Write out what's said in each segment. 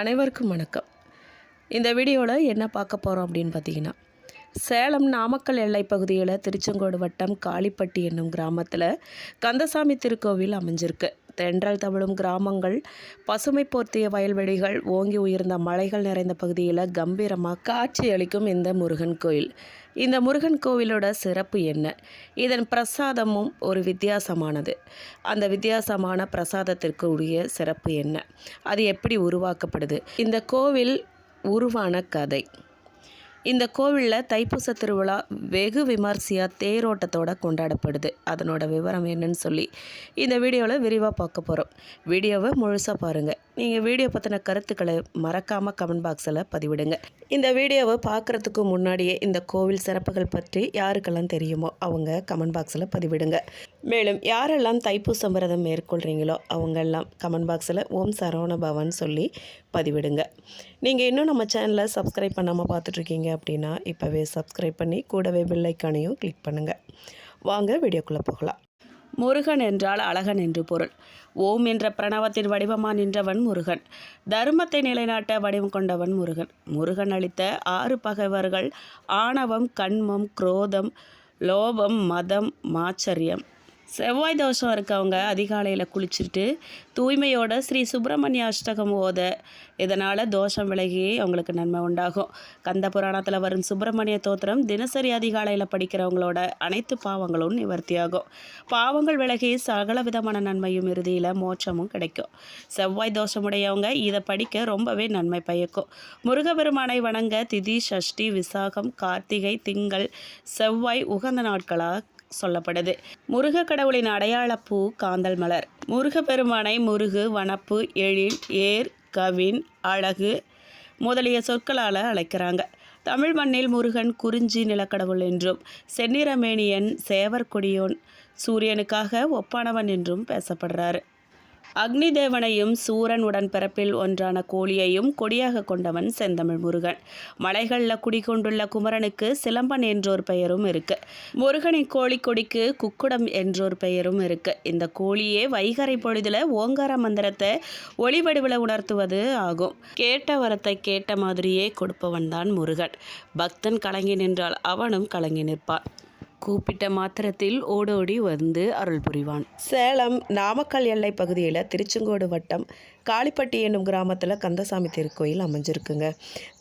அனைவருக்கும் வணக்கம். இந்த வீடியோவில் என்ன பார்க்க போகிறோம் அப்படின்னு பார்த்தீங்கன்னா, சேலம் நாமக்கல் எல்லை பகுதியில் திருச்செங்கோடு வட்டம் காளிப்பட்டி என்னும் கிராமத்தில் கந்தசாமி திருக்கோவில் அமைஞ்சிருக்கு. தென்றல் தவழும் கிராமங்கள், பசுமை போர்த்திய வயல்வெளிகள், ஓங்கி உயர்ந்த மலைகள் நிறைந்த பகுதியில் கம்பீரமாக காட்சியளிக்கும் இந்த முருகன் கோயில். இந்த முருகன் கோவிலோட சிறப்பு என்ன? இதன் பிரசாதமும் ஒரு வித்தியாசமானது. அந்த வித்தியாசமான பிரசாதத்திற்கு உரிய சிறப்பு என்ன? அது எப்படி உருவாக்கப்படுது? இந்த கோவில் உருவான கதை. இந்த கோவிலில் தைப்பூச திருவிழா வெகு விமர்சையாக தேரோட்டத்தோடு கொண்டாடப்படுது. அதனோட விவரம் என்னன்னு சொல்லி இந்த வீடியோவில் விரிவாக பார்க்க போகிறோம். வீடியோவை முழுசாக பாருங்கள். நீங்கள் வீடியோ பற்றின கருத்துக்களை மறக்காமல் கமெண்ட் பாக்ஸில் பதிவிடுங்க. இந்த வீடியோவை பார்க்குறதுக்கு முன்னாடியே இந்த கோவில் சிறப்புகள் பற்றி யாருக்கெல்லாம் தெரியுமோ அவங்க கமெண்ட் பாக்ஸில் பதிவிடுங்க. மேலும் யாரெல்லாம் தைப்பூசம் விரதம் மேற்கொள்கிறீங்களோ அவங்கெல்லாம் கமெண்ட் பாக்ஸில் ஓம் சரவண பவன் சொல்லி பதிவிடுங்க. நீங்கள் இன்னும் நம்ம சேனலை சப்ஸ்கிரைப் பண்ணாமல் பார்த்துட்ருக்கீங்க அப்படின்னா இப்போவே சப்ஸ்கிரைப் பண்ணி கூடவே பெல் ஐக்கானையும் கிளிக் பண்ணுங்கள். வாங்க வீடியோக்குள்ளே போகலாம். முருகன் என்றால் அழகன் என்று பொருள். ஓம் என்ற பிரணவத்தின் வடிவமாக நின்றவன் முருகன். தர்மத்தை நிலைநாட்ட வடிவம் கொண்டவன் முருகன். முருகன் அளித்த 6 பகைவர்கள் ஆணவம், கண்மம், குரோதம், லோபம், மதம், மாச்சரியம். செவ்வாய் தோஷம் இருக்கவங்க அதிகாலையில் குளிச்சுட்டு தூய்மையோட ஸ்ரீ சுப்பிரமணிய அஷ்டகம் ஓத, இதனால் தோஷம் விலகி அவங்களுக்கு நன்மை உண்டாகும். கந்த புராணத்தில் வரும் சுப்பிரமணிய தோத்திரம் தினசரி அதிகாலையில் படிக்கிறவங்களோட அனைத்து பாவங்களும் நிவர்த்தியாகும். பாவங்கள் விலகி சகல விதமான நன்மையும் இறுதியில் மோட்சமும் கிடைக்கும். செவ்வாய் தோஷமுடையவங்க இதை படிக்க ரொம்பவே நன்மை பயக்கும். முருகபெருமானை வணங்க திதி, சஷ்டி, விசாகம், கார்த்திகை, திங்கள், செவ்வாய் உகந்த நாட்களாக சொல்லப்படுது. முருக கடவுளின் அடையாள பூ காந்தல் மலர். முருகப்பெருமானை முருகு, வனப்பு, எழில், ஏர், கவின், அழகு முதலிய சொற்களால் அழைக்கிறாங்க. தமிழ் மண்ணில் முருகன் குறிஞ்சி நிலக்கடவுள் என்றும், செந்நிறமேனியன், சேவற்கொடியோன், சூரியனுக்காக ஒப்பானவன் என்றும் பேசப்படுறாரு. அக்னி தேவனையும் சூரன் உடன் பிறப்பில் ஒன்றான கோழியையும் கொடியாக கொண்டவன் செந்தமிழ் முருகன். மலைகளில் குடிகொண்டுள்ள குமரனுக்கு சிலம்பன் என்றொரு பெயரும் இருக்கு. முருகனின் கோழி கொடிக்கு குக்குடம் என்றொரு பெயரும் இருக்கு. இந்த கோழியே வைகரை பொழுதுல ஓங்கார மந்திரத்தை ஒளிவடிவில் உணர்த்துவது ஆகும். கேட்ட வரத்தை கேட்ட மாதிரியே கொடுப்பவன் தான் முருகன். பக்தன் கலங்கி நின்றால் அவனும் கலங்கி நிற்பான். கூப்பிட்ட மாத்திரத்தில் ஓடோடி வந்து அருள் புரிவான். சேலம் நாமக்கல் எல்லை பகுதியில் திருச்செங்கோடு வட்டம் காளிப்பட்டி என்னும் கிராமத்தில் கந்தசாமி திருக்கோயில் அமைஞ்சிருக்குங்க.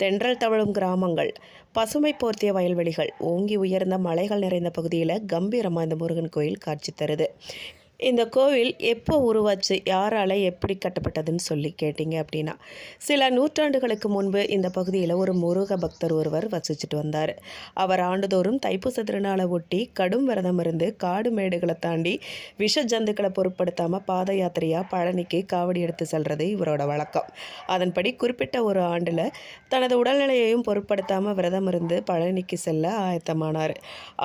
தென்றல் தவழும் கிராமங்கள், பசுமை போர்த்திய வயல்வெளிகள், ஓங்கி உயர்ந்த மலைகள் நிறைந்த பகுதியில் கம்பீரமாக இந்த முருகன் கோயில் காட்சி தருது. இந்த கோவில் எப்போ உருவாச்சு, யாரால் எப்படி கட்டப்பட்டதுன்னு சொல்லி கேட்டிங்க அப்படின்னா, சில நூற்றாண்டுகளுக்கு முன்பு இந்த பகுதியில் ஒரு முருக பக்தர் ஒருவர் வசிச்சுட்டு வந்தார். அவர் ஆண்டுதோறும் தைப்பூச திருநாளை ஒட்டி கடும் விரதம் இருந்து காடு மேடுகளை தாண்டி விஷ ஜந்துக்களை பொருட்படுத்தாமல் பாத யாத்திரையாக பழனிக்கு காவடி எடுத்து செல்வது இவரோட வழக்கம். அதன்படி குறிப்பிட்ட ஒரு ஆண்டில் தனது உடல்நிலையையும் பொருட்படுத்தாமல் விரதம் இருந்து பழனிக்கு செல்ல ஆயத்தமானார்.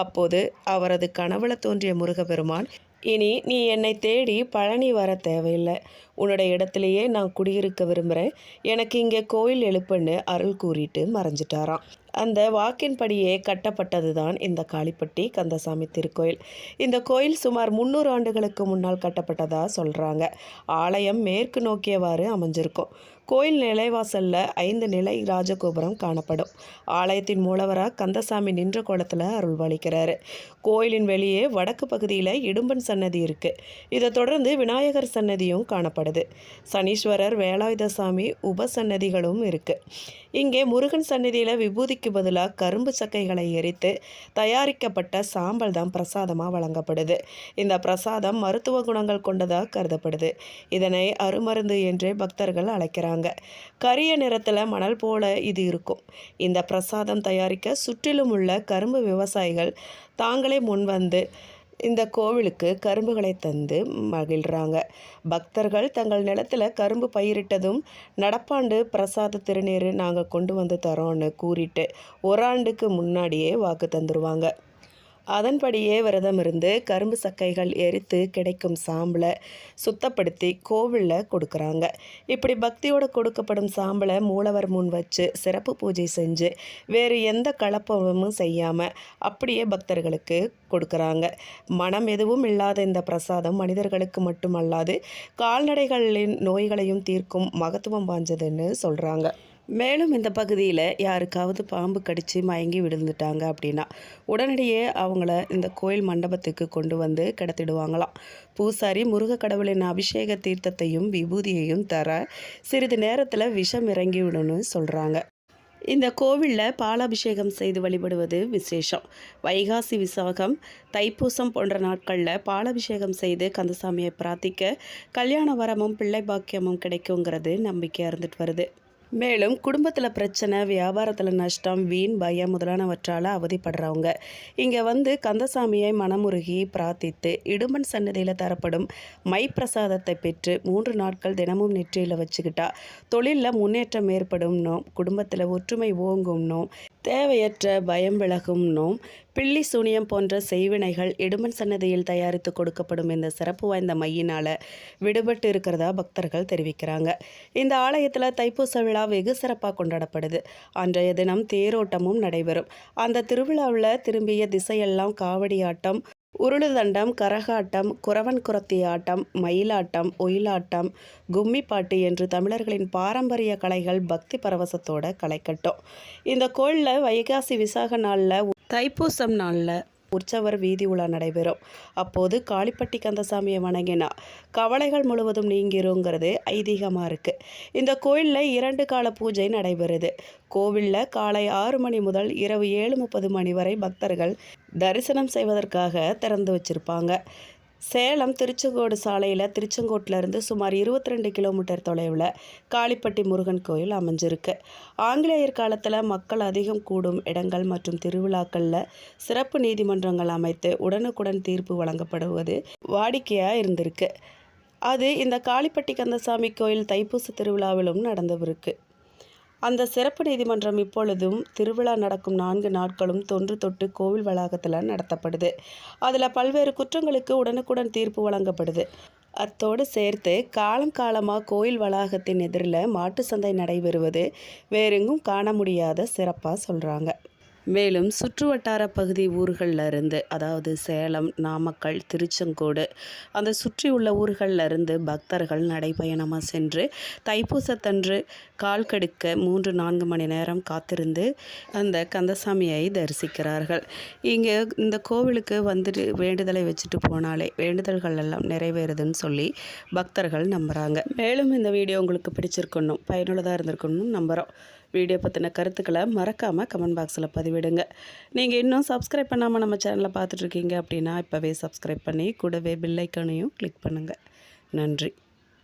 அப்போது அவரது கனவுல தோன்றிய முருகப்பெருமான், இனி நீ என்னை தேடி பழனி வர தேவையில்லை, உன்னோட இடத்துலையே நான் குடியிருக்க விரும்புகிறேன், எனக்கு இங்கே கோயில் எழுப்புன்னு அருள் கூறிட்டு மறைஞ்சிட்டாராம். அந்த வாக்கின்படியே கட்டப்பட்டது தான் இந்த காளிப்பட்டி கந்தசாமி திருக்கோயில். இந்த கோயில் சுமார் 300 ஆண்டுகளுக்கு முன்னால் கட்டப்பட்டதாக சொல்கிறாங்க. ஆலயம் மேற்கு நோக்கியவாறு அமைஞ்சிருக்கும். கோயில் நிலைவாசலில் 5 நிலை ராஜகோபுரம் காணப்படும். ஆலயத்தின் மூலவராக கந்தசாமி நின்ற கோலத்தில் அருள்பாலிக்கிறாரு. கோயிலின் வெளியே வடக்கு பகுதியில் இடும்பன் சன்னதி இருக்குது. இதை தொடர்ந்து விநாயகர் சன்னதியும் காணப்படுது. சனீஸ்வரர், வேலாயுதசாமி உபசன்னதிகளும் இருக்குது. இங்கே முருகன் சன்னதியில் விபூதிக்கு பதிலாக கரும்பு சக்கைகளை எரித்து தயாரிக்கப்பட்ட சாம்பல் தான் பிரசாதமாக வழங்கப்படுது. இந்த பிரசாதம் மருத்துவ குணங்கள் கொண்டதாக கருதப்படுது. இதனை அருமருந்து என்றே பக்தர்கள் அழைக்கிறாங்க. கரிய நிறத்தில் மணல் போல இது இருக்கும். இந்த பிரசாதம் தயாரிக்க சுற்றிலும் உள்ள கரும்பு விவசாயிகள் தாங்களே முன்வந்து இந்த கோவிலுக்கு கரும்புகளை தந்து மகிழ்கிறாங்க. பக்தர்கள் தங்கள் நிலத்தில் கரும்பு பயிரிட்டதும் நடப்பாண்டு பிரசாத திருநீர் நாங்கள் கொண்டு வந்து தரோன்னு கூறிட்டு ஒரு ஆண்டுக்கு முன்னாடியே வாக்கு தந்துடுவாங்க. அதன்படியே விரதம் இருந்து கரும்பு சக்கைகள் எரித்து கிடைக்கும் சாம்பலை சுத்தப்படுத்தி கோவிலில் கொடுக்குறாங்க. இப்படி பக்தியோடு கொடுக்கப்படும் சாம்பலை மூலவர் முன் வச்சு சிறப்பு பூஜை செஞ்சு வேறு எந்த கலப்பமும் செய்யாமல் அப்படியே பக்தர்களுக்கு கொடுக்குறாங்க. மனம் எதுவும் இல்லாத இந்த பிரசாதம் மனிதர்களுக்கு மட்டுமல்லாது கால்நடைகளின் நோய்களையும் தீர்க்கும் மகத்துவம் வாய்ந்ததுன்னு சொல்கிறாங்க. மேலும் இந்த பகுதியில் யாருக்காவது பாம்பு கடித்து மயங்கி விழுந்துட்டாங்க அப்படின்னா உடனடியே அவங்கள இந்த கோயில் மண்டபத்துக்கு கொண்டு வந்து கிடத்திடுவாங்களாம். பூசாரி முருக கடவுளின் அபிஷேக தீர்த்தத்தையும் விபூதியையும் தர சிறிது நேரத்தில் விஷம் இறங்கி விடும்னு சொல்கிறாங்க. இந்த கோவிலில் பாலாபிஷேகம் செய்து வழிபடுவது விசேஷம். வைகாசி விசாகம் தைப்பூசம் போன்ற நாட்களில் பாலாபிஷேகம் செய்து கந்தசாமியை பிரார்த்திக்க கல்யாண வரமும் பிள்ளை பாக்கியமும் கிடைக்குங்கிறது நம்பிக்கையாக இருந்துட்டு வருது. மேலும் குடும்பத்தில் பிரச்சனை, வியாபாரத்தில் நஷ்டம், வீண் பயம் முதலானவற்றால் அவதிப்படுறவங்க இங்கே வந்து கந்தசாமியை மனமுருகி பிரார்த்தித்து இடும்பன் சன்னதியில் தரப்படும் மை பிரசாதத்தை பெற்று 3 நாட்கள் தினமும் நெற்றியில் வச்சுக்கிட்டா தொழிலில் முன்னேற்றம் ஏற்படும்னோம், குடும்பத்தில் ஒற்றுமை ஓங்கும்னோம், தேவையற்ற பயம் விலகும்னோம், பில்லி சூனியம் போன்ற செய்வினைகள் இடுமன் சன்னதியில் தயாரித்து கொடுக்கப்படும் இந்த சிறப்பு வாய்ந்த மையினால் விடுபட்டு இருக்கிறதா பக்தர்கள் தெரிவிக்கிறாங்க. இந்த ஆலயத்தில் தைப்பூச விழா வெகு சிறப்பாக கொண்டாடப்படுது. அன்றைய தினம் தேரோட்டமும் நடைபெறும். அந்த திருவிழாவில் திரும்பிய திசையெல்லாம் காவடி ஆட்டம், உருளுதண்டம், கரகாட்டம், குறவன் குரத்தி ஆட்டம், மயிலாட்டம், ஒயிலாட்டம், கும்மிப்பாட்டு என்று தமிழர்களின் பாரம்பரிய கலைகள் பக்தி பரவசத்தோட களைக்கட்டும். இந்த கோயிலில் வைகாசி விசாக நாளில் தைப்பூசம் நாளில் உற்சவர் வீதி உலா நடைபெறும். அப்போது காளிப்பட்டி கந்தசாமியை வணங்கினா கவலைகள் முழுவதும் நீங்கிருங்கிறது ஐதீகமாக இருக்குது. இந்த கோயிலில் 2 கால பூஜை நடைபெறுது. கோவிலில் காலை 6 மணி முதல் இரவு 7:30 மணி வரை பக்தர்கள் தரிசனம் செய்வதற்காக திறந்து வச்சுருப்பாங்க. சேலம் திருச்செங்கோடு சாலையில் திருச்செங்கோட்டிலிருந்து சுமார் 22 கிலோமீட்டர் தொலைவில் காளிப்பட்டி முருகன் கோயில் அமைஞ்சிருக்கு. ஆங்கிலேயர் காலத்தில் மக்கள் அதிகம் கூடும் இடங்கள் மற்றும் திருவிழாக்களில் சிறப்பு நீதிமன்றங்கள் அமைத்து உடனுக்குடன் தீர்ப்பு வழங்கப்படுவது வாடிக்கையாக இருந்திருக்கு. அது இந்த காளிப்பட்டி கந்தசாமி கோயில் தைப்பூச திருவிழாவிலும் நடந்தவிருக்கு. அந்த சிறப்பு நீதிமன்றம் இப்பொழுதும் திருவிழா நடக்கும் 4 நாட்களும் தொன்று தொட்டு கோவில் வளாகத்தில் நடத்தப்படுது. அதில் பல்வேறு குற்றங்களுக்கு உடனுக்குடன் தீர்ப்பு வழங்கப்படுது. அத்தோடு சேர்த்து காலமாக கோயில் வளாகத்தின் எதிரில் மாட்டு சந்தை நடைபெறுவது வேறெங்கும் காண முடியாத சிறப்பாக சொல்கிறாங்க. மேலும் சுற்றுவட்டார பகுதி ஊர்களில் இருந்து, அதாவது சேலம், நாமக்கல், திருச்செங்கோடு அந்த சுற்றி உள்ள ஊர்களில் இருந்து பக்தர்கள் நடைபயணமாக சென்று தைப்பூசத்தன்று கால் கடுக்க 3-4 மணி நேரம் காத்திருந்து அந்த கந்தசாமியை தரிசிக்கிறார்கள். இங்கே இந்த கோவிலுக்கு வந்துட்டு வேண்டுதலை வச்சுட்டு போனாலே வேண்டுதல்கள் எல்லாம் நிறைவேறுதுன்னு சொல்லி பக்தர்கள் நம்புகிறாங்க. மேலும் இந்த வீடியோ உங்களுக்கு பிடிச்சிருக்கணும், பயனுள்ளதாக இருந்திருக்கணும் நம்புகிறோம். வீடியோ பற்றின கருத்துக்களை மறக்காமல் கமெண்ட் பாக்ஸில் பதிவிடுங்க. நீங்கள் இன்னும் சப்ஸ்கிரைப் பண்ணாமல் நம்ம சேனலை பார்த்துட்ருக்கீங்க அப்படின்னா இப்போவே சப்ஸ்கிரைப் பண்ணி கூடவே பெல் ஐக்கானையும் கிளிக் பண்ணுங்கள். நன்றி.